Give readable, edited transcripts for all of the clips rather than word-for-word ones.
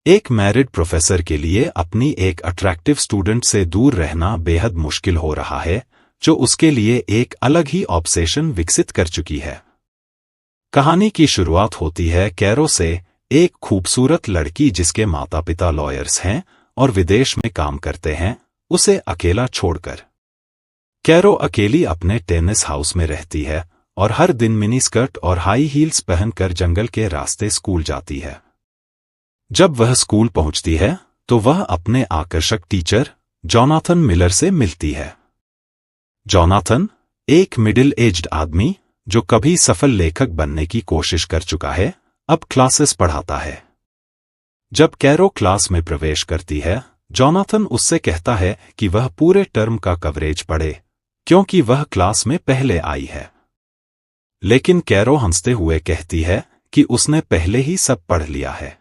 एक married professor के लिए अपनी एक अट्रैक्टिव स्टूडेंट से दूर रहना बेहद मुश्किल हो रहा है, जो उसके लिए एक अलग ही ऑब्सेशन विकसित कर चुकी है। कहानी की शुरुआत होती है कैरो से, एक खूबसूरत लड़की जिसके माता पिता लॉयर्स हैं और विदेश में काम करते हैं, उसे अकेला छोड़कर। कैरो अकेली अपने टेनिस हाउस में रहती है और हर दिन मिनी स्कर्ट और हाई हील्स पहनकर जंगल के रास्ते स्कूल जाती है। जब वह स्कूल पहुंचती है तो वह अपने आकर्षक टीचर जोनाथन मिलर से मिलती है। जोनाथन, एक मिडिल एज्ड आदमी जो कभी सफल लेखक बनने की कोशिश कर चुका है, अब क्लासेस पढ़ाता है। जब कैरो क्लास में प्रवेश करती है, जोनाथन उससे कहता है कि वह पूरे टर्म का कवरेज पढ़े, क्योंकि वह क्लास में पहले आई है। लेकिन कैरो हंसते हुए कहती है कि उसने पहले ही सब पढ़ लिया है।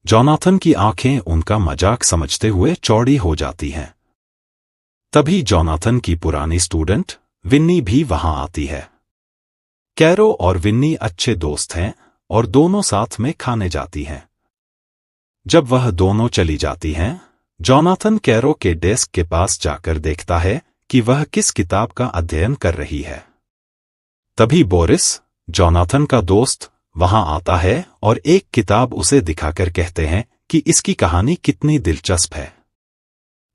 जोनाथन की आंखें उनका मजाक समझते हुए चौड़ी हो जाती हैं। तभी जोनाथन की पुरानी स्टूडेंट विन्नी भी वहां आती है। कैरो और विन्नी अच्छे दोस्त हैं और दोनों साथ में खाने जाती हैं। जब वह दोनों चली जाती हैं, जोनाथन कैरो के डेस्क के पास जाकर देखता है कि वह किस किताब का अध्ययन कर रही है। तभी बोरिस, जोनाथन का दोस्त, वहां आता है और एक किताब उसे दिखाकर कहते हैं कि इसकी कहानी कितनी दिलचस्प है।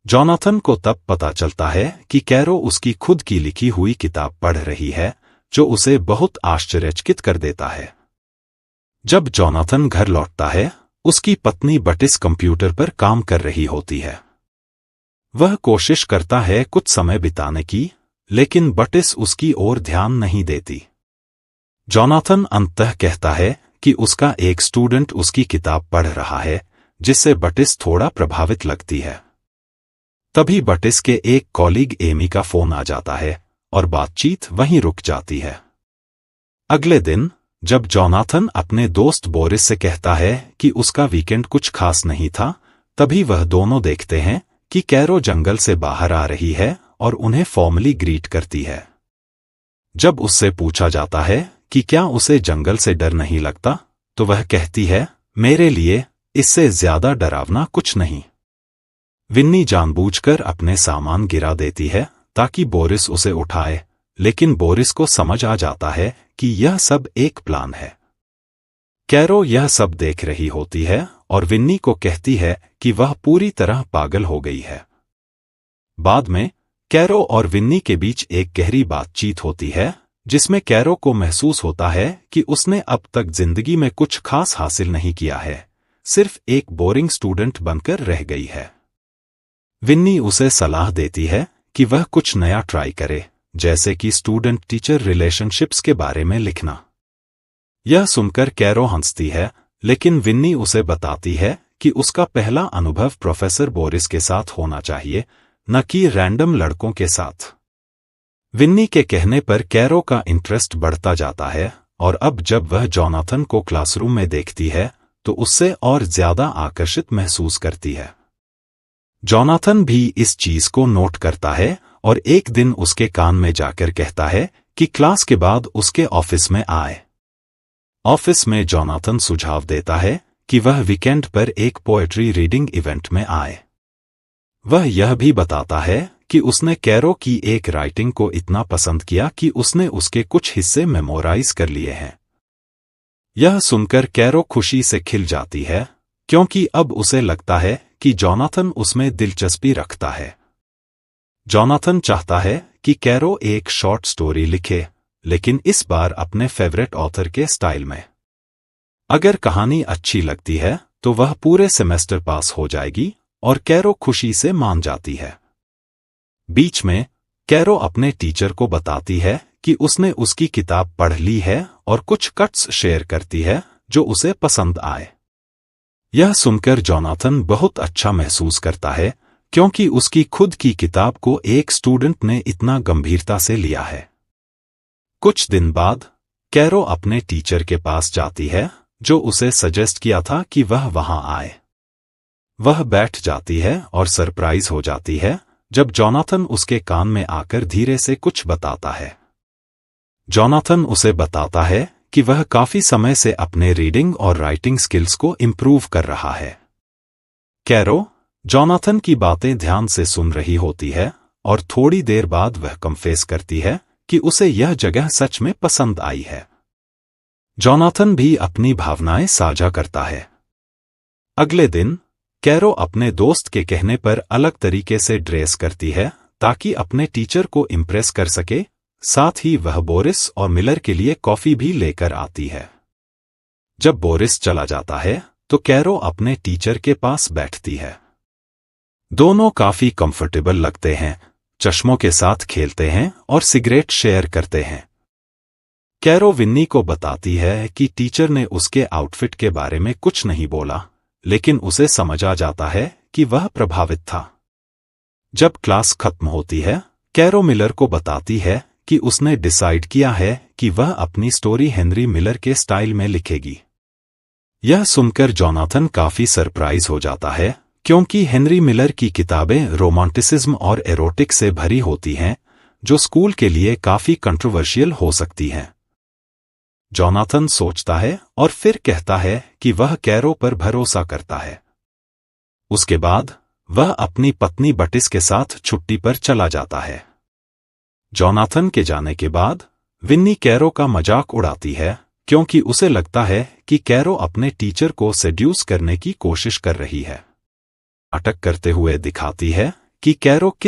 जोनाथन को तब पता चलता है कि कैरो उसकी खुद की लिखी हुई किताब पढ़ रही है, जो उसे बहुत आश्चर्यचकित कर देता है। जब जोनाथन घर लौटता है, उसकी पत्नी बटिस कंप्यूटर पर काम कर रही होती है। वह कोशिश करता है कुछ समय बिताने की, लेकिन बटिस उसकी ओर ध्यान नहीं देती। जोनाथन अंततः कहता है कि उसका एक स्टूडेंट उसकी किताब पढ़ रहा है, जिससे बटिस थोड़ा प्रभावित लगती है। तभी बटिस के एक कॉलीग एमी का फोन आ जाता है और बातचीत वहीं रुक जाती है। अगले दिन, जब जोनाथन अपने दोस्त बोरिस से कहता है कि उसका वीकेंड कुछ खास नहीं था, तभी वह दोनों देखते हैं कि कैरो जंगल से बाहर आ रही है और उन्हें फॉर्मली ग्रीट करती है। जब उससे पूछा जाता है कि क्या उसे जंगल से डर नहीं लगता, तो वह कहती है, मेरे लिए इससे ज्यादा डरावना कुछ नहीं। विन्नी जानबूझकर अपने सामान गिरा देती है ताकि बोरिस उसे उठाए, लेकिन बोरिस को समझ आ जाता है कि यह सब एक प्लान है। कैरो यह सब देख रही होती है और विन्नी को कहती है कि वह पूरी तरह पागल हो गई है। बाद में कैरो और विन्नी के बीच एक गहरी बातचीत होती है, जिसमें कैरो को महसूस होता है कि उसने अब तक जिंदगी में कुछ खास हासिल नहीं किया है, सिर्फ एक बोरिंग स्टूडेंट बनकर रह गई है। विन्नी उसे सलाह देती है कि वह कुछ नया ट्राई करे, जैसे कि स्टूडेंट टीचर रिलेशनशिप्स के बारे में लिखना। यह सुनकर कैरो हंसती है, लेकिन विन्नी उसे बताती है कि उसका पहला अनुभव प्रोफेसर बोरिस के साथ होना चाहिए, न कि रैंडम लड़कों के साथ। विन्नी के कहने पर कैरो का इंटरेस्ट बढ़ता जाता है और अब जब वह जोनाथन को क्लासरूम में देखती है तो उससे और ज्यादा आकर्षित महसूस करती है। जोनाथन भी इस चीज को नोट करता है और एक दिन उसके कान में जाकर कहता है कि क्लास के बाद उसके ऑफिस में आए। ऑफिस में जोनाथन सुझाव देता है कि वह वीकेंड पर एक पोएट्री रीडिंग इवेंट में आए। वह यह भी बताता है कि उसने कैरो की एक राइटिंग को इतना पसंद किया कि उसने उसके कुछ हिस्से मेमोराइज कर लिए हैं। यह सुनकर कैरो खुशी से खिल जाती है, क्योंकि अब उसे लगता है कि जोनाथन उसमें दिलचस्पी रखता है। जोनाथन चाहता है कि कैरो एक शॉर्ट स्टोरी लिखे, लेकिन इस बार अपने फेवरेट ऑथर के स्टाइल में। अगर कहानी अच्छी लगती है तो वह पूरे सेमेस्टर पास हो जाएगी और कैरो खुशी से मान जाती है। बीच में कैरो अपने टीचर को बताती है कि उसने उसकी किताब पढ़ ली है और कुछ कट्स शेयर करती है जो उसे पसंद आए। यह सुनकर जोनाथन बहुत अच्छा महसूस करता है, क्योंकि उसकी खुद की किताब को एक स्टूडेंट ने इतना गंभीरता से लिया है। कुछ दिन बाद कैरो अपने टीचर के पास जाती है, जो उसे सजेस्ट किया था कि वह वहां आए। वह बैठ जाती है और सरप्राइज हो जाती है जब जोनाथन उसके कान में आकर धीरे से कुछ बताता है। जोनाथन उसे बताता है कि वह काफी समय से अपने रीडिंग और राइटिंग स्किल्स को इम्प्रूव कर रहा है। कैरो जोनाथन की बातें ध्यान से सुन रही होती है और थोड़ी देर बाद वह कन्फेस करती है कि उसे यह जगह सच में पसंद आई है। जोनाथन भी अपनी भावनाएं साझा करता है। अगले दिन कैरो अपने दोस्त के कहने पर अलग तरीके से ड्रेस करती है ताकि अपने टीचर को इम्प्रेस कर सके। साथ ही वह बोरिस और मिलर के लिए कॉफी भी लेकर आती है। जब बोरिस चला जाता है तो कैरो अपने टीचर के पास बैठती है। दोनों काफी कंफर्टेबल लगते हैं, चश्मों के साथ खेलते हैं और सिगरेट शेयर करते हैं। कैरो विन्नी को बताती है कि टीचर ने उसके आउटफिट के बारे में कुछ नहीं बोला, लेकिन उसे समझ आ जाता है कि वह प्रभावित था। जब क्लास खत्म होती है, कैरो मिलर को बताती है कि उसने डिसाइड किया है कि वह अपनी स्टोरी हेनरी मिलर के स्टाइल में लिखेगी। यह सुनकर जोनाथन काफी सरप्राइज हो जाता है, क्योंकि हेनरी मिलर की किताबें रोमांटिसिज्म और एरोटिक से भरी होती हैं, जो स्कूल के लिए काफी कंट्रोवर्शियल हो सकती हैं। जोनाथन सोचता है और फिर कहता है कि वह कैरो पर भरोसा करता है। उसके बाद वह अपनी पत्नी बटिस के साथ छुट्टी पर चला जाता है। जोनाथन के जाने के बाद विन्नी कैरो का मजाक उड़ाती है, क्योंकि उसे लगता है कि कैरो अपने टीचर को सेड्यूस करने की कोशिश कर रही है। नाटक करते हुए दिखाती है कि कैरो